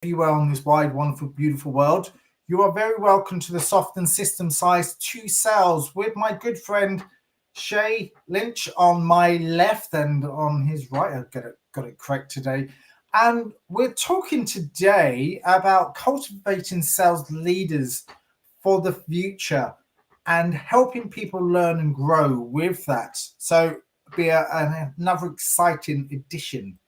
you well in this wide, wonderful, beautiful world. You are very welcome to the Soft and System Size 2 Sales with my good friend Shay Lynch on my left and on his right. I got it correct today. And we're talking today about cultivating sales leaders for the future and helping people learn and grow with that. So, be another exciting edition.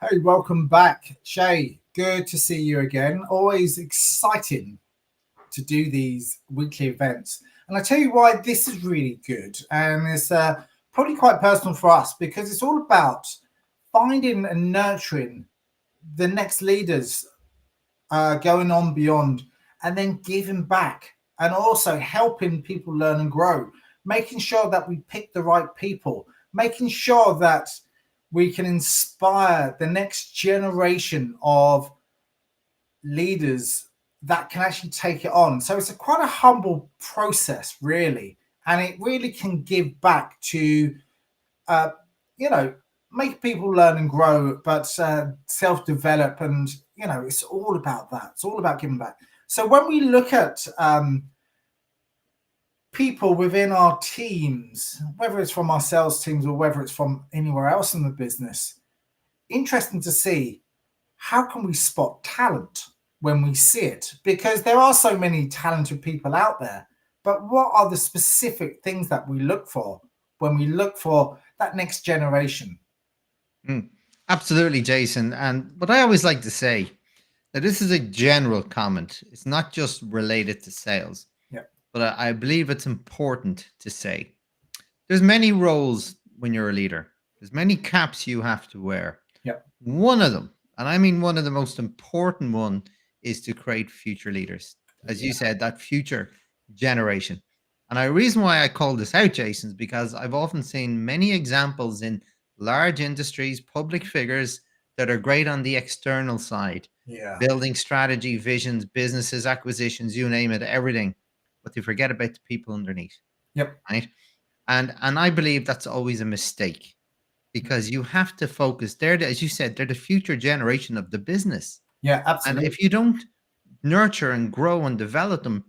Hey, welcome back, Shay. Good to see you again. Always exciting to do these weekly events. And I tell you why this is really good. And it's probably quite personal for us because it's all about finding and nurturing the next leaders going on beyond and then giving back and also helping people learn and grow, making sure that we pick the right people, making sure that we can inspire the next generation of leaders that can actually take it on. So it's quite a humble process, really, and it really can give back to, uh, you know, make people learn and grow, but self-develop, and it's all about that. It's all about giving back. So when we look at people within our teams, whether it's from our sales teams or whether it's from anywhere else in the business, interesting to see how can we spot talent when we see it, because there are so many talented people out there, but what are the specific things that we look for when we look for that next generation? Absolutely, Jason. And what I always like to say that this is a general comment. It's not just related to sales, Yeah, but I believe it's important to say there's many roles when you're a leader. There's many caps you have to wear. yeah, One of them, and I mean one of the most important one, is to create future leaders. As you yeah, said, that future generation. And the reason why I call this out, Jason, is because I've often seen many examples in large industries, public figures that are great on the external side, yeah, building strategy, visions, businesses, acquisitions, you name it, everything. But they forget about the people underneath, yep, right? And I believe that's always a mistake because you have to focus. As you said, they're the future generation of the business. yeah, And absolutely. if you don't nurture and grow and develop them,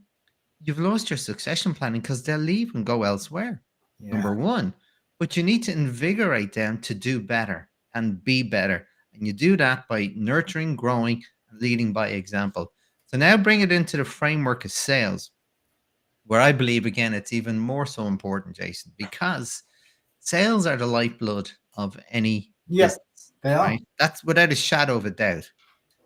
you've lost your succession planning because they'll leave and go elsewhere. Yeah, Number one. But you need to invigorate them to do better and be better. And you do that by nurturing, growing, and leading by example. So now bring it into the framework of sales, where I believe, again, it's even more so important, Jason, because sales are the lifeblood of any yep, business, they are. right? That's without a shadow of a doubt.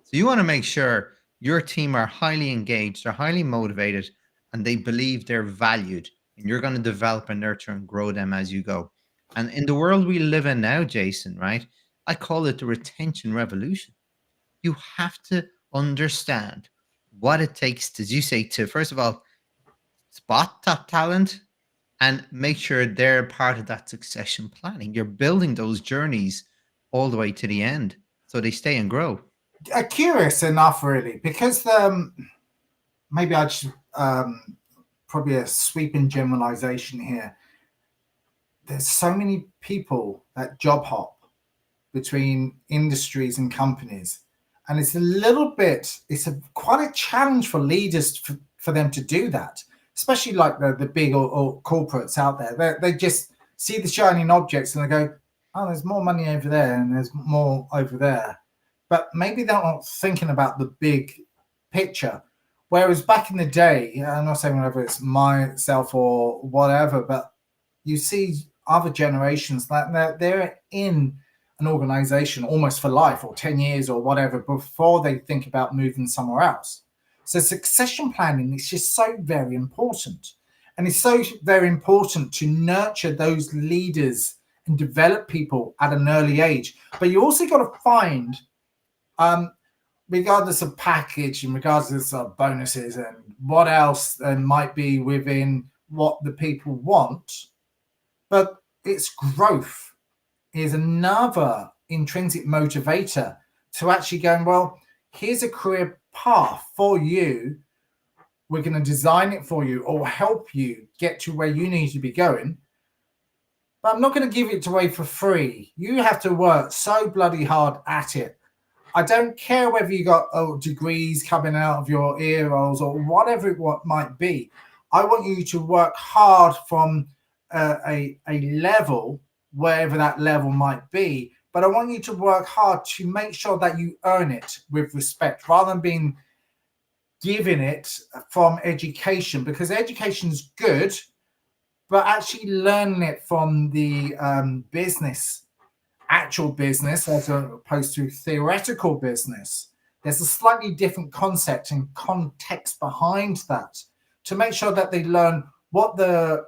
So you want to make sure your team are highly engaged, they're highly motivated, and they believe they're valued. And you're going to develop and nurture and grow them as you go. And in the world we live in now, Jason, right? I call it the retention revolution. You have to understand what it takes to, as you say, to first of all, spot top talent and make sure they're part of that succession planning. You're building those journeys all the way to the end so they stay and grow. Curious enough, really, because maybe I just probably a sweeping generalization here. There's so many people that job hop between industries and companies, and it's a quite a challenge for leaders for them to do that, especially like the big or corporates out there. They just see the shining objects and they go, oh, there's more money over there and there's more over there, but maybe they're not thinking about the big picture. Whereas back in the day, I'm not saying whether it's myself or whatever, but you see other generations that they're in an organization almost for life or 10 years or whatever before they think about moving somewhere else. So succession planning is just so very important. And it's so very important to nurture those leaders and develop people at an early age. But you also got to find, regardless of package and regardless of bonuses and what else might be within what the people want, but it's growth is another intrinsic motivator to actually going, well, here's a career path for you. We're going to design it for you or help you get to where you need to be going. But I'm not going to give it away for free. You have to work so bloody hard at it. I don't care whether you got degrees coming out of your ear rolls or whatever it might be. I want you to work hard from a level, wherever that level might be. But I want you to work hard to make sure that you earn it with respect rather than being given it from education, because education is good, but actually learning it from the actual business as opposed to theoretical business, there's a slightly different concept and context behind that to make sure that they learn what the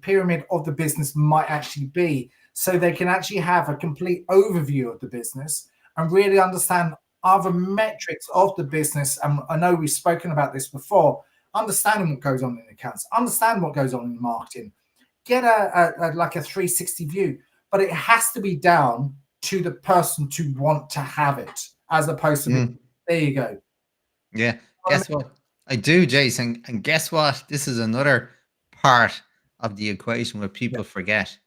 pyramid of the business might actually be, so they can actually have a complete overview of the business and really understand other metrics of the business. And I know we've spoken about this before, understanding what goes on in accounts, understand what goes on in marketing, get a like a 360 view, but it has to be down to the person to want to have it, as opposed to there you go. Yeah. Guess what? I do, Jason. And guess what? This is another part of the equation where people forget.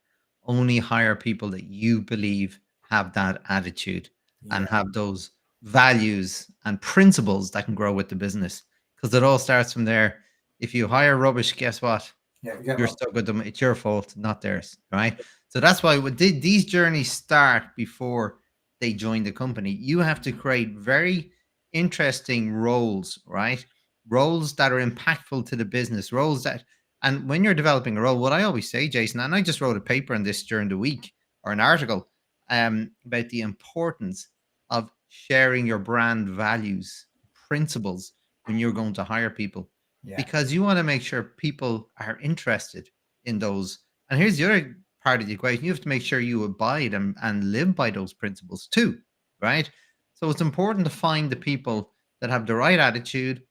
Only hire people that you believe have that attitude and have those values and principles that can grow with the business. Because it all starts from there. If you hire rubbish, guess what? You're stuck with them. It's your fault, not theirs, right? So that's why these journeys start before they join the company. You have to create very interesting roles, right? Roles that are impactful to the business, roles that, and when you're developing a role, what I always say, Jason, and I just wrote a paper on this during the week, or an article about the importance of sharing your brand values, principles when you're going to hire people. Because you want to make sure people are interested in those. And here's the other part of the equation. You have to make sure you abide and live by those principles too, right? So it's important to find the people that have the right attitude,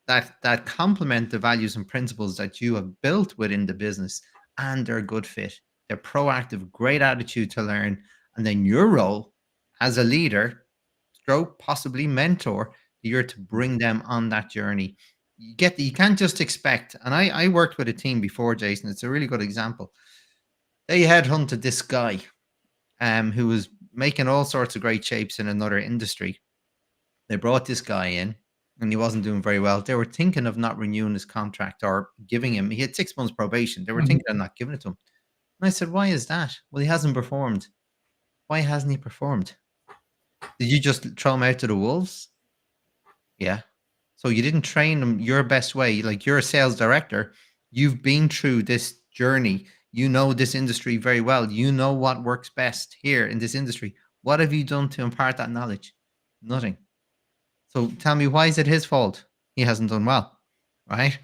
that complement the values and principles that you have built within the business, and they're a good fit. They're proactive, great attitude to learn. And then your role as a leader, stroke, possibly mentor, you're to bring them on that journey. You can't just expect. And I worked with a team before, Jason. It's a really good example. They headhunted this guy who was making all sorts of great shapes in another industry. They brought this guy in and he wasn't doing very well. They were thinking of not renewing his contract or giving him, he had 6 months probation. They were thinking of not giving it to him. And I said, why is that? Well, he hasn't performed. Why hasn't he performed? Did you just throw him out to the wolves? Yeah. So you didn't train them your best way. Like, you're a sales director. You've been through this journey. You know this industry very well. You know what works best here in this industry. What have you done to impart that knowledge? Nothing. So tell me, why is it his fault he hasn't done well? Right.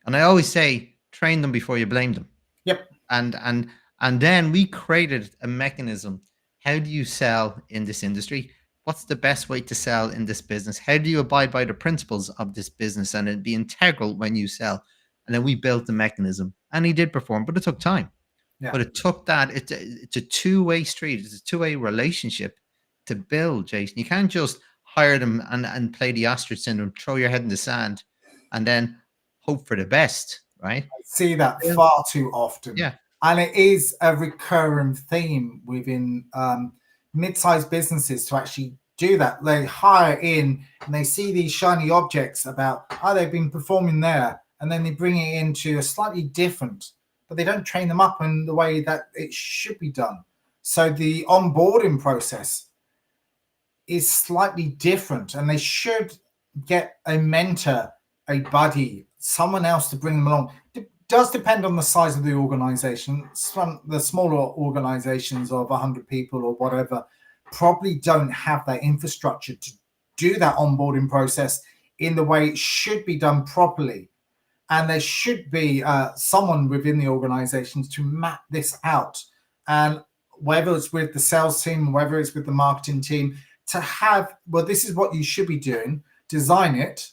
And I always say, train them before you blame them. Yep. And then we created a mechanism. How do you sell in this industry? What's the best way to sell in this business? How do you abide by the principles of this business and it be integral when you sell? And then we built the mechanism, and he did perform, but it took time. But it took that. It's a two-way street. It's a two-way relationship to build, Jason. You can't just hire them and play the ostrich syndrome, throw your head in the sand, and then hope for the best, right? I see that far too often. Yeah. And it is a recurring theme within mid-sized businesses to actually do that. They hire in and they see these shiny objects about, they've been performing there, and then they bring it into a slightly different, but they don't train them up in the way that it should be done. So the onboarding process is slightly different, and they should get a mentor, a buddy, someone else to bring them along. It does depend on the size of the organization. Some the smaller organizations of 100 people or whatever probably don't have that infrastructure to do that onboarding process in the way it should be done properly. And there should be someone within the organizations to map this out. And whether it's with the sales team, whether it's with the marketing team, to have, well, this is what you should be doing, design it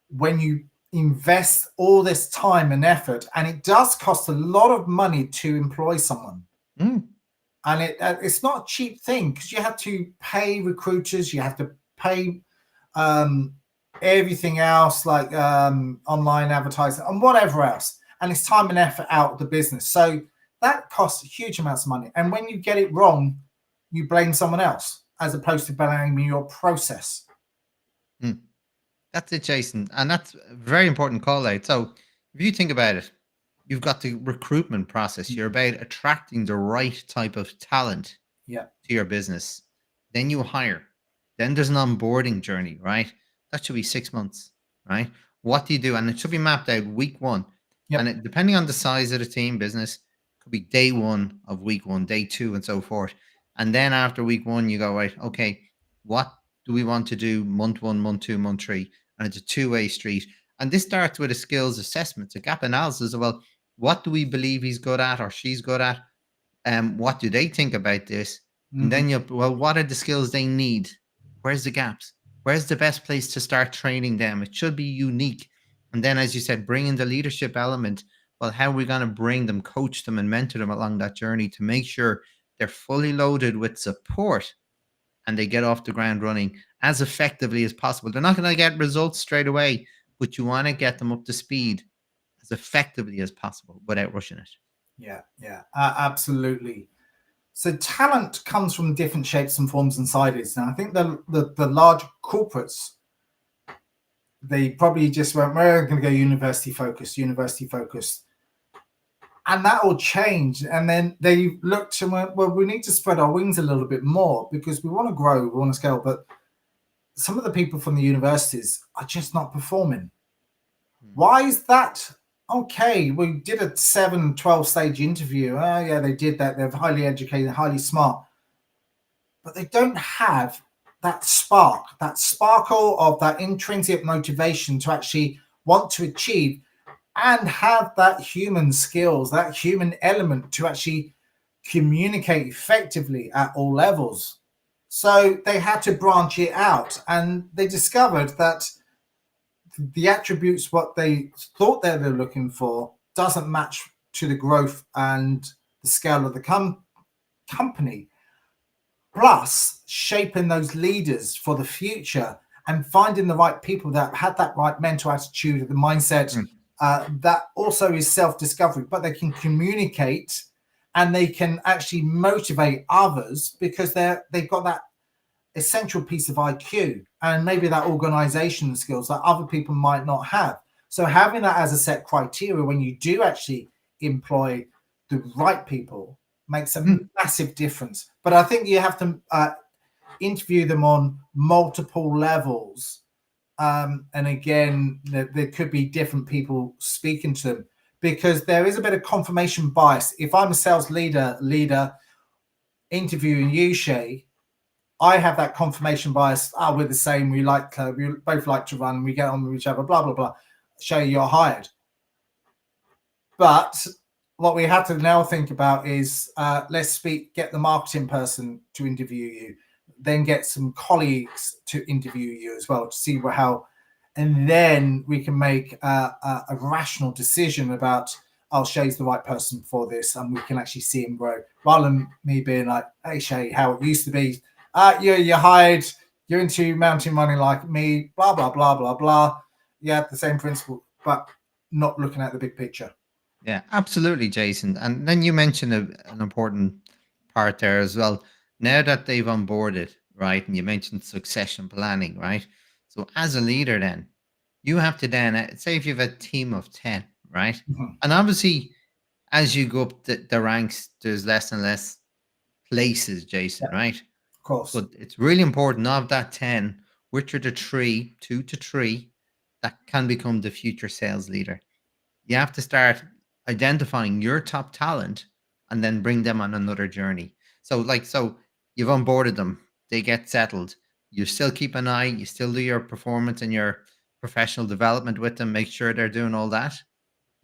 when you invest all this time and effort. And it does cost a lot of money to employ someone. And it's not a cheap thing, because you have to pay recruiters, you have to pay everything else, like online advertising and whatever else. And it's time and effort out of the business. So that costs huge amounts of money. And when you get it wrong, you blame someone else as opposed to blaming your process. That's it, Jason. And that's a very important call out. So if you think about it, you've got the recruitment process. You're about attracting the right type of talent to your business. Then you hire. Then there's an onboarding journey, right? That should be 6 months, right? What do you do? And it should be mapped out week one. And depending on the size of the team business, it could be day one of week one, day two, and so forth. And then after week one, you go, right, okay, what do we want to do month one, month two, month three? And it's a two-way street. And this starts with a skills assessment, a gap analysis of, well, what do we believe he's good at or she's good at? What do they think about this? And then what are the skills they need? Where's the gaps? Where's the best place to start training them? It should be unique. And then, as you said, bring in the leadership element. Well, how are we going to bring them, coach them, and mentor them along that journey to make sure they're fully loaded with support and they get off the ground running as effectively as possible? They're not going to get results straight away, but you want to get them up to speed as effectively as possible without rushing it. Yeah, absolutely. So talent comes from different shapes and forms and sizes. And I think the large corporates, they probably just went, we're going to go university focused. And that will change. And then they looked and went, well, we need to spread our wings a little bit more because we want to grow, we want to scale. But some of the people from the universities are just not performing. Why is that? Okay, we did a 12 stage interview. Oh, yeah, they did that. They're highly educated, highly smart. But they don't have that spark, that sparkle of that intrinsic motivation to actually want to achieve and have that human skills, that human element to actually communicate effectively at all levels. So they had to branch it out, and they discovered that the attributes, what they thought they were looking for, doesn't match to the growth and the scale of the company. Plus, shaping those leaders for the future and finding the right people that had that right mental attitude, the mindset, that also is self-discovery, but they can communicate and they can actually motivate others because they've got that essential piece of IQ and maybe that organization skills that other people might not have. So having that as a set criteria when you do actually employ the right people makes a massive difference. But I think you have to interview them on multiple levels. And again, there could be different people speaking to them because there is a bit of confirmation bias. If I'm a sales leader interviewing you, Shay, I have that confirmation bias. We're the same. We both like to run. We get on with each other. Blah blah blah. Shay, you're hired. But what we have to now think about is get the marketing person to interview you, then get some colleagues to interview you as well to see how, and then we can make a rational decision about, Shay's the right person for this, and we can actually see him grow, rather than me being like, hey Shay, how it used to be. You're hired, you're into mountain running like me, blah, blah, blah, blah, blah. Yeah, the same principle, but not looking at the big picture. Yeah, absolutely, Jason. And then you mentioned an important part there as well. Now that they've onboarded, right, and you mentioned succession planning, right? So as a leader then, you have to then, say if you have a team of 10, right? And obviously, as you go up the ranks, there's less and less places, Jason, right? Of course. But it's really important of that 10, which are the 2 to 3 that can become the future sales leader. You have to start identifying your top talent and then bring them on another journey. So you've onboarded them, they get settled. You still keep an eye, you still do your performance and your professional development with them, make sure they're doing all that.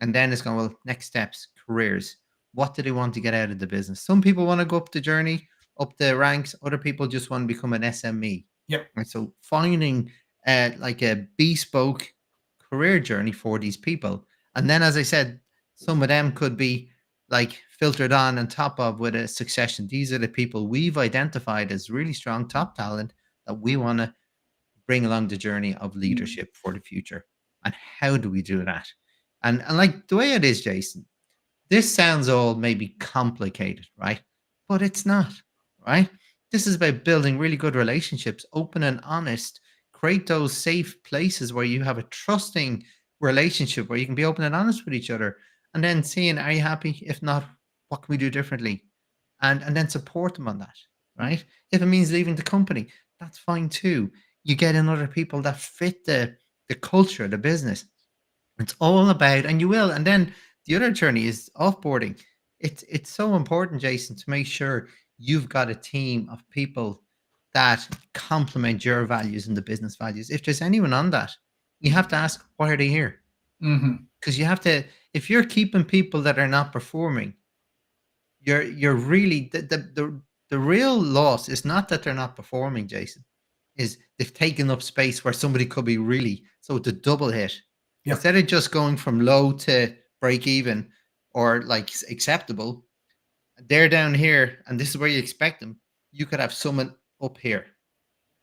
And then it's going, well, next steps, careers. What do they want to get out of the business? Some people want to go up the journey, up the ranks. Other people just want to become an SME. Yep. And so finding like a bespoke career journey for these people. And then, as I said, some of them could be like filtered on top of with a succession. These are the people we've identified as really strong top talent that we want to bring along the journey of leadership for the future. And how do we do that? And like the way it is, Jason, this sounds all maybe complicated, right? But it's not, right? This is about building really good relationships, open and honest, create those safe places where you have a trusting relationship where you can be open and honest with each other. And then seeing, are you happy? If not, what can we do differently? And then support them on that, right? If it means leaving the company, that's fine too. You get in other people that fit the culture, the business. It's all about, and you will. And then the other journey is offboarding. It's so important, Jason, to make sure you've got a team of people that complement your values and the business values. If there's anyone on that, you have to ask, why are they here? Because you have to, if you're keeping people that are not performing, you're really the real loss is not that they're not performing, Jason, is they've taken up space where somebody could be really, so it's a double hit. Yep. Instead of just going from low to break even or like acceptable, they're down here and this is where you expect them. You could have someone up here,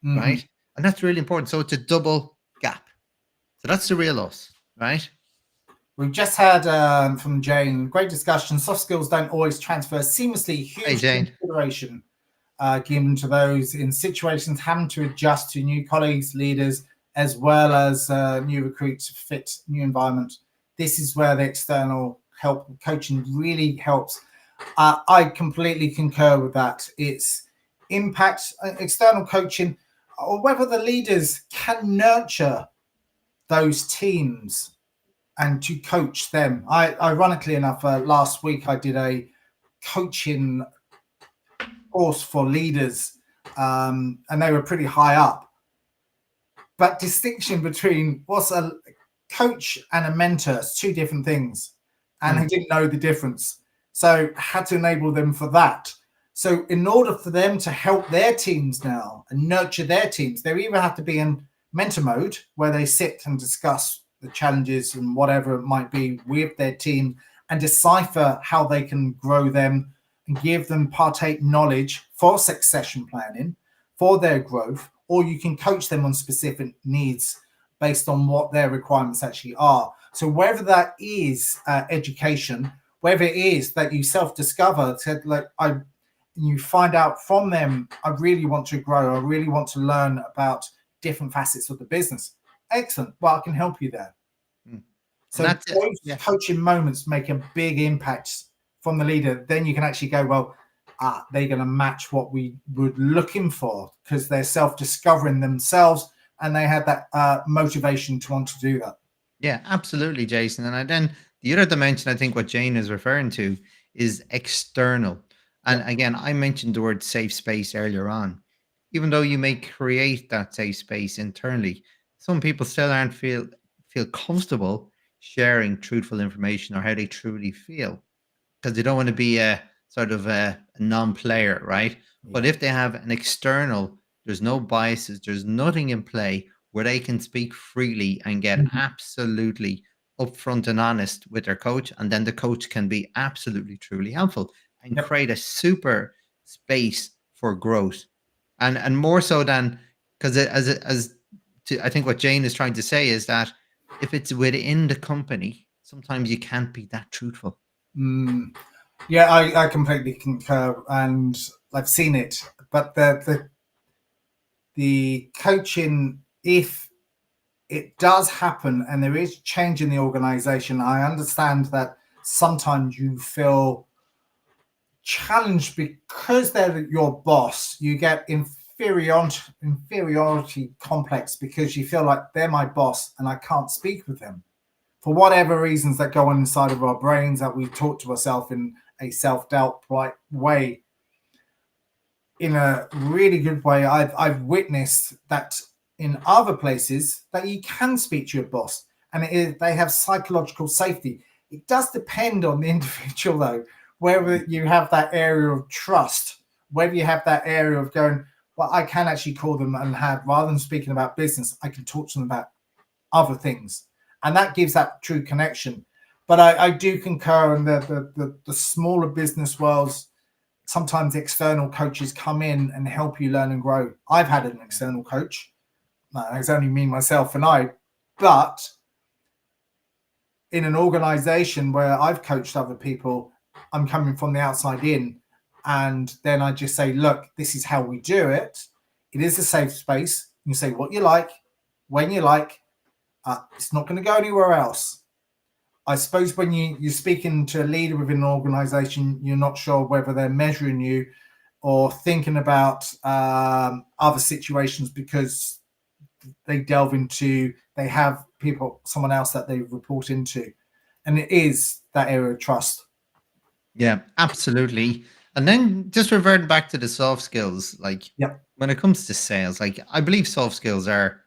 right? And that's really important. So it's a double gap. So that's the real loss, right? We've just had from Jane, great discussion. Soft skills don't always transfer seamlessly. Huge consideration given to those in situations having to adjust to new colleagues, leaders, as well as new recruits to fit new environment. This is where the external help coaching really helps. I completely concur with that. It's impact external coaching, or whether the leaders can nurture those teams and to coach them. Ironically enough, last week I did a coaching course for leaders, and they were pretty high up. But distinction between what's a coach and a mentor is two different things, and they didn't know the difference. So had to enable them for that. So in order for them to help their teams now and nurture their teams, they either have to be in mentor mode where they sit and discuss the challenges and whatever it might be with their team and decipher how they can grow them and give them partake knowledge for succession planning for their growth, or you can coach them on specific needs based on what their requirements actually are. So whether that is education, whether it is that you self-discover, said like you find out from them, I really want to grow, I really want to learn about different facets of the business. Excellent. Well, I can help you there. So those coaching moments make a big impact from the leader. Then you can actually go, well, they're going to match what we were looking for because they're self-discovering themselves and they had that motivation to want to do that. Yeah, absolutely, Jason. And then the other dimension, I think what Jane is referring to is external. And again, I mentioned the word safe space earlier on. Even though you may create that safe space internally, some people still aren't feel comfortable sharing truthful information or how they truly feel because they don't want to be a sort of a non-player, right? But if they have an external, there's no biases, there's nothing in play where they can speak freely and get absolutely upfront and honest with their coach, and then the coach can be absolutely truly helpful and create a super space for growth. And more so than because I think what Jane is trying to say is that if it's within the company, sometimes you can't be that truthful. Yeah, I completely concur, and I've seen it. But the coaching, if it does happen and there is change in the organization, I understand that sometimes you feel challenged because they're your boss. You get inferiority complex because you feel like they're my boss and I can't speak with them for whatever reasons that go on inside of our brains that we talk to ourselves in a self-doubt way. in a really good way. I've witnessed that in other places that you can speak to your boss, and they have psychological safety. It does depend on the individual, though, whether you have that area of trust, whether you have that area of going, well, I can actually call them and have, rather than speaking about business, I can talk to them about other things, and that gives that true connection. But I do concur in the smaller business worlds. Sometimes external coaches come in and help you learn and grow. I've had an external coach. It's only me, myself, and I. But in an organization where I've coached other people, I'm coming from the outside in. And then I just say, look, this is how we do it. It is a safe space. You say what you like, when you like. It's not going to go anywhere else. I suppose when you're speaking to a leader within an organization, you're not sure whether they're measuring you or thinking about other situations because they have someone else that they report into. And it is that area of trust. Yeah, absolutely. And then just reverting back to the soft skills, like when it comes to sales, like I believe soft skills are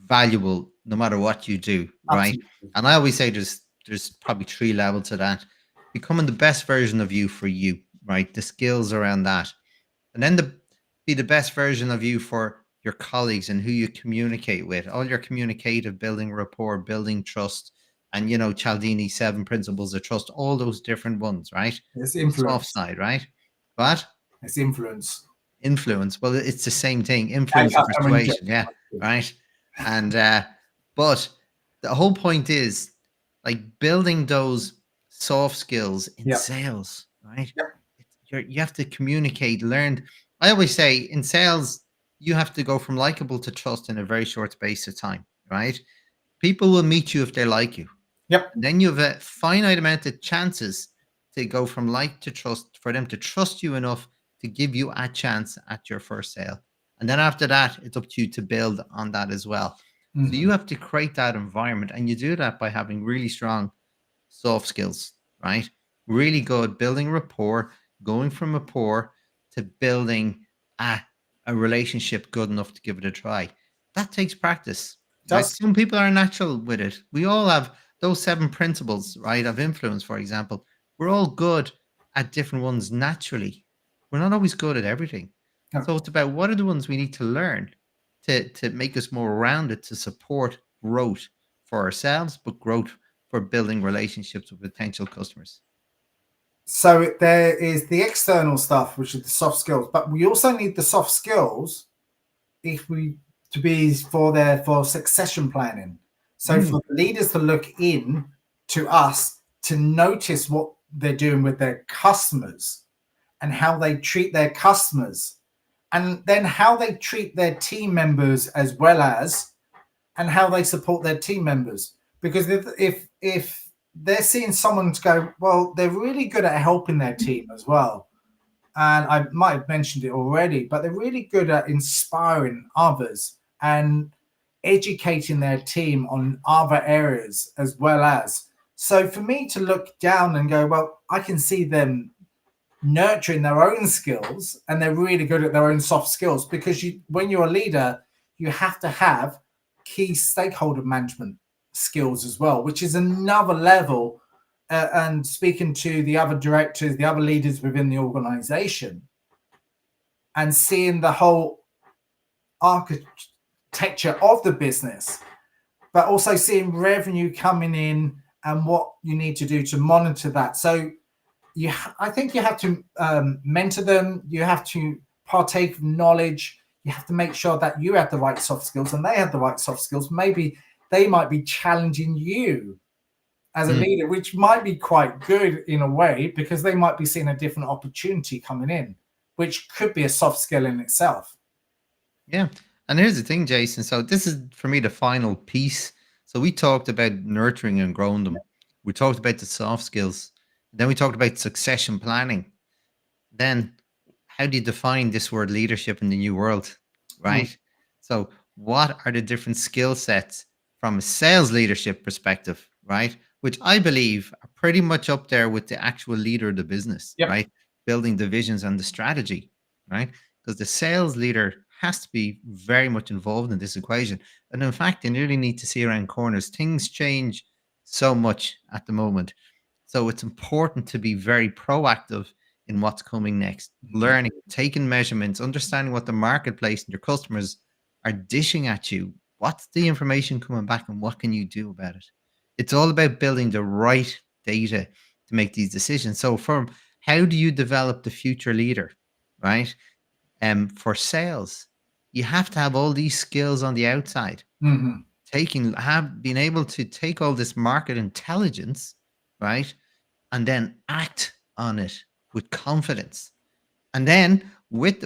valuable no matter what you do, right? Absolutely. And I always say there's probably 3 levels to that. Becoming the best version of you for you, right? The skills around that. And then be the best version of you for your colleagues and who you communicate with. All your communicative, building rapport, building trust, and Cialdini's 7 principles of trust, all those different ones, right? It's Soft influence. side, right? But It's influence. Influence. Well, it's the same thing. Influence and persuasion. Yeah. Right. And but the whole point is like building those soft skills in sales, right? You have to communicate, learn. I always say in sales, you have to go from likable to trust in a very short space of time, right? People will meet you if they like you. Yep. And then you have a finite amount of chances to go from like to trust for them to trust you enough to give you a chance at your first sale. And then after that, it's up to you to build on that as well. So you have to create that environment, and you do that by having really strong soft skills, right? Really good building rapport, going from rapport to building a relationship good enough to give it a try. That takes practice. Right? Some people are natural with it. We all have those 7 principles, right, of influence, for example. We're all good at different ones naturally. We're not always good at everything. So it's about what are the ones we need to learn to make us more rounded, to support growth for ourselves, but growth for building relationships with potential customers. So there is the external stuff, which is the soft skills, but we also need the soft skills to be for succession planning. So for the leaders to look in to us to notice what they're doing with their customers and how they treat their customers, and then how they treat their team members as well as, and how they support their team members. Because if they're seeing someone to go, well, they're really good at helping their team as well. And I might have mentioned it already, but they're really good at inspiring others and educating their team on other areas as well as. So for me to look down and go, well, I can see them nurturing their own skills and they're really good at their own soft skills, because when you're a leader, you have to have key stakeholder management skills as well, which is another level. And speaking to the other directors, the other leaders within the organization, and seeing the whole architecture of the business, but also seeing revenue coming in and what you need to do to monitor that. So I think you have to mentor them. You have to partake of knowledge. You have to make sure that you have the right soft skills and they have the right soft skills. Maybe they might be challenging you as a leader, which might be quite good in a way, because they might be seeing a different opportunity coming in, which could be a soft skill in itself. Yeah. And here's the thing, Jason. So this is for me the final piece. So we talked about nurturing and growing them. We talked about the soft skills. Then we talked about succession planning. Then how do you define this word leadership in the new world? Right. So what are the different skill sets from a sales leadership perspective, right? Which I believe are pretty much up there with the actual leader of the business, right? Building the visions and the strategy. right? Because the sales leader has to be very much involved in this equation. And in fact, they really need to see around corners. Things change so much at the moment. So it's important to be very proactive in what's coming next, learning, taking measurements, understanding what the marketplace and your customers are dishing at you. What's the information coming back and what can you do about it? It's all about building the right data to make these decisions. So, from how do you develop the future leader, right? For sales, you have to have all these skills on the outside. Mm-hmm. Been able to take all this market intelligence, right, and then act on it with confidence. And then what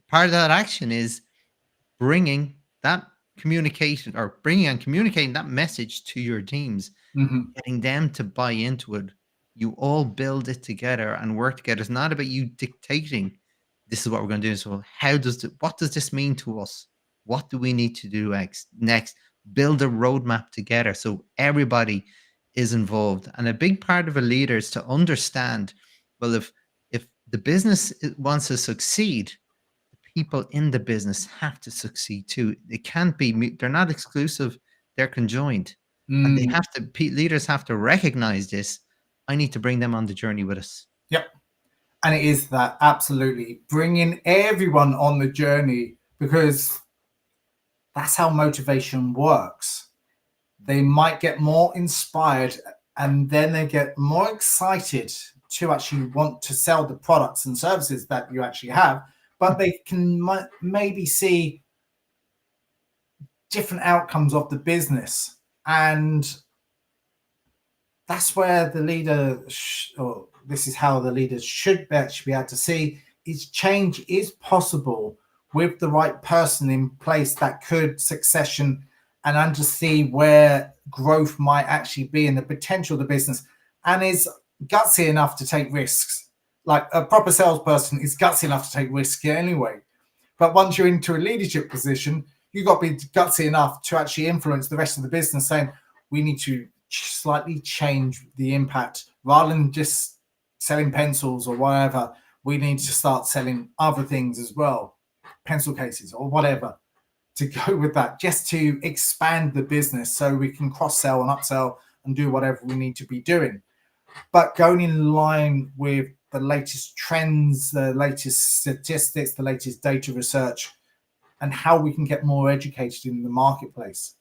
part of that action is bringing that communication or bringing and communicating that message to your teams, Mm-hmm. getting them to buy into it. You all build it together and work together. It's not about you dictating this is what we're going to do. So what does this mean to us? What do we need to do next? Build a roadmap together so everybody is involved. And a big part of a leader is to understand, well, if the business wants to succeed, the people in the business have to succeed too. It can't be, they're not exclusive, they're conjoined. And they Mm. have to, leaders have to recognize this. I need to bring them on the journey with us. Yep. And it is that, absolutely, bringing everyone on the journey, because that's how motivation works. They might get more inspired and then they get more excited to actually want to sell the products and services that you actually have, but they can maybe see different outcomes of the business. And that's where the leader, or this is how the leaders should actually be able to see, is change is possible with the right person in place that could succession and to see where growth might actually be and the potential of the business, and is gutsy enough to take risks. Like a proper salesperson is gutsy enough to take risks anyway. But once you're into a leadership position, you've got to be gutsy enough to actually influence the rest of the business, saying we need to slightly change the impact rather than just selling pencils or whatever. We need to start selling other things as well, pencil cases or whatever, to go with that, just to expand the business so we can cross sell and upsell and do whatever we need to be doing. But going in line with the latest trends, the latest statistics, the latest data research, and how we can get more educated in the marketplace.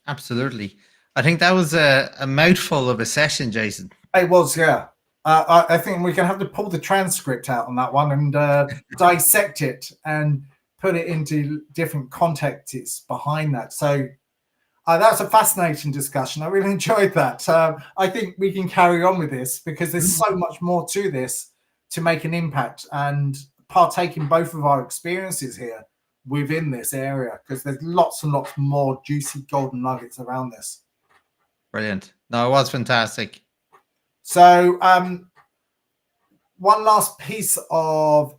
Absolutely. I think that was a mouthful of a session, Jason. It was, yeah. I think we can have to pull the transcript out on that one and dissect it and put it into different contexts behind that. So that's a fascinating discussion. I really enjoyed that. I think we can carry on with this because there's so much more to this to make an impact and partake in both of our experiences here within this area, because there's lots and lots more juicy golden nuggets around this. Brilliant. No, it was fantastic. So one last piece of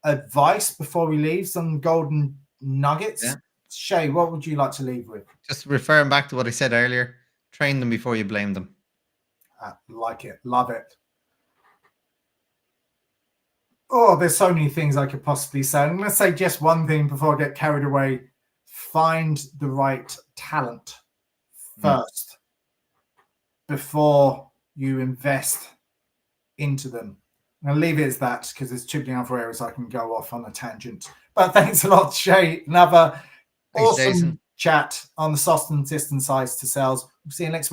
advice before we leave, some golden nuggets. Yeah. Shay, what would you like to leave with? Just referring back to what I said earlier, train them before you blame them. Like it. Love it. Oh, there's so many things I could possibly say. I'm going to say just one thing before I get carried away. Find the right talent first before you invest into them. I'm going to leave it as that because there's too many other areas I can go off on a tangent. But thanks a lot, Shay. Another awesome chat on the Soston System Size to Sales. We'll see you next week.